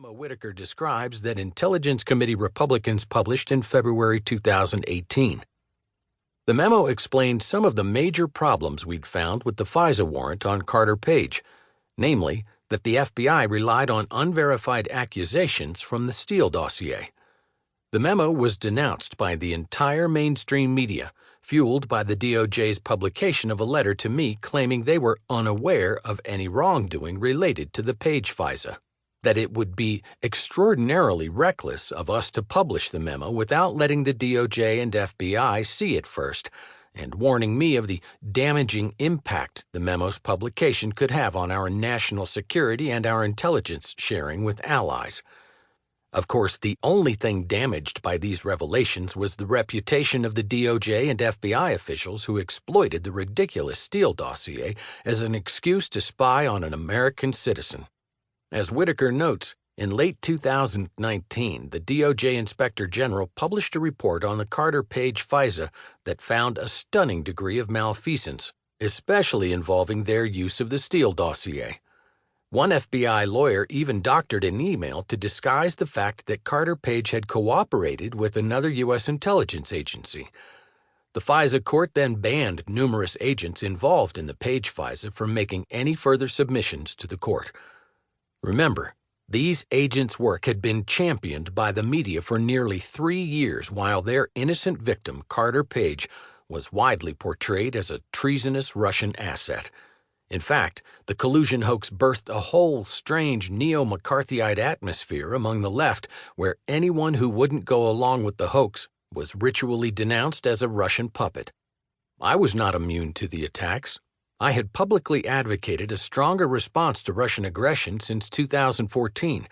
memo Whitaker describes that Intelligence Committee Republicans published in February 2018. The memo explained some of the major problems we'd found with the FISA warrant on Carter Page, namely that the FBI relied on unverified accusations from the Steele dossier. The memo was denounced by the entire mainstream media, fueled by the DOJ's publication of a letter to me claiming they were unaware of any wrongdoing related to the Page FISA, that it would be extraordinarily reckless of us to publish the memo without letting the DOJ and FBI see it first, and warning me of the damaging impact the memo's publication could have on our national security and our intelligence sharing with allies. Of course, the only thing damaged by these revelations was the reputation of the DOJ and FBI officials who exploited the ridiculous Steele dossier as an excuse to spy on an American citizen. As Whitaker notes, in late 2019, the DOJ Inspector General published a report on the Carter Page FISA that found a stunning degree of malfeasance, especially involving their use of the Steele dossier. One FBI lawyer even doctored an email to disguise the fact that Carter Page had cooperated with another U.S. intelligence agency. The FISA court then banned numerous agents involved in the Page FISA from making any further submissions to the court. Remember, these agents' work had been championed by the media for nearly 3 years while their innocent victim, Carter Page, was widely portrayed as a treasonous Russian asset. In fact, the collusion hoax birthed a whole strange neo-McCarthyite atmosphere among the left where anyone who wouldn't go along with the hoax was ritually denounced as a Russian puppet. I was not immune to the attacks. I had publicly advocated a stronger response to Russian aggression since 2014,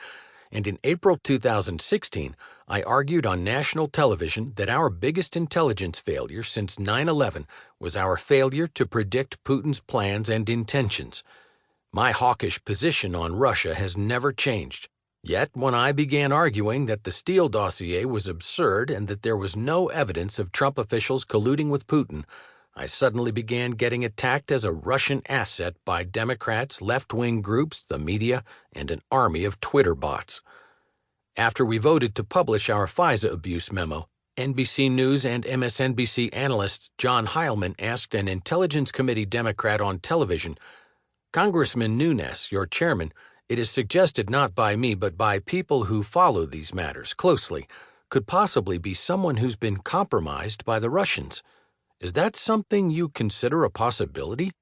and in April 2016, I argued on national television that our biggest intelligence failure since 9/11 was our failure to predict Putin's plans and intentions. My hawkish position on Russia has never changed. Yet, when I began arguing that the Steele dossier was absurd and that there was no evidence of Trump officials colluding with Putin, I suddenly began getting attacked as a Russian asset by Democrats, left-wing groups, the media, and an army of Twitter bots. After we voted to publish our FISA abuse memo, NBC News and MSNBC analyst John Heilman asked an Intelligence Committee Democrat on television, "Congressman Nunes, your chairman, it is suggested not by me but by people who follow these matters closely, could possibly be someone who's been compromised by the Russians. Is that something you consider a possibility?"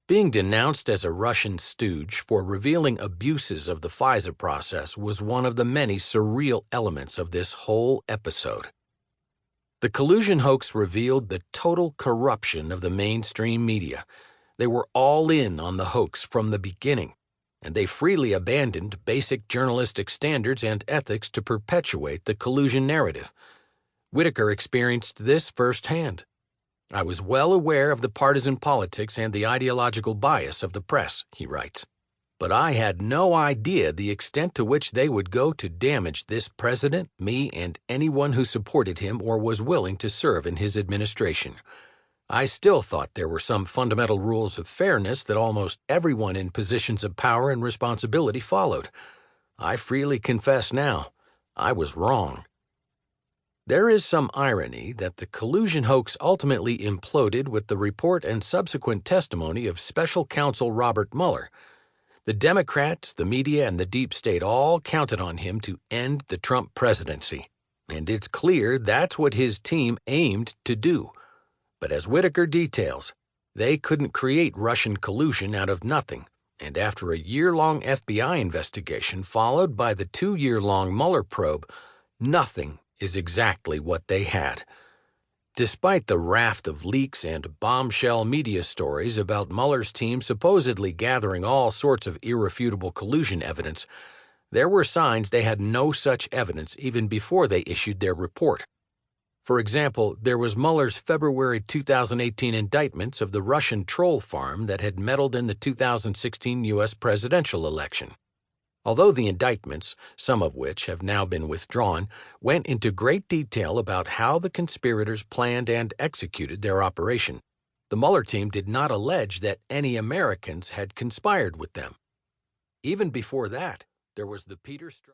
Being denounced as a Russian stooge for revealing abuses of the FISA process was one of the many surreal elements of this whole episode. The collusion hoax revealed the total corruption of the mainstream media. They were all in on the hoax from the beginning, and they freely abandoned basic journalistic standards and ethics to perpetuate the collusion narrative. Whitaker experienced this firsthand. "I was well aware of the partisan politics and the ideological bias of the press," he writes, "but I had no idea the extent to which they would go to damage this president, me, and anyone who supported him or was willing to serve in his administration. I still thought there were some fundamental rules of fairness that almost everyone in positions of power and responsibility followed. I freely confess now, I was wrong." There is some irony that the collusion hoax ultimately imploded with the report and subsequent testimony of Special Counsel Robert Mueller. The Democrats, the media, and the deep state all counted on him to end the Trump presidency, and it's clear that's what his team aimed to do. But as Whitaker details, they couldn't create Russian collusion out of nothing, and after a year-long FBI investigation followed by the 2-year-long Mueller probe, nothing is exactly what they had. Despite the raft of leaks and bombshell media stories about Mueller's team supposedly gathering all sorts of irrefutable collusion evidence, there were signs they had no such evidence even before they issued their report. For example, there was Mueller's February 2018 indictments of the Russian troll farm that had meddled in the 2016 U.S. presidential election. Although the indictments, some of which have now been withdrawn, went into great detail about how the conspirators planned and executed their operation, the Mueller team did not allege that any Americans had conspired with them. Even before that, there was the Peter Strzok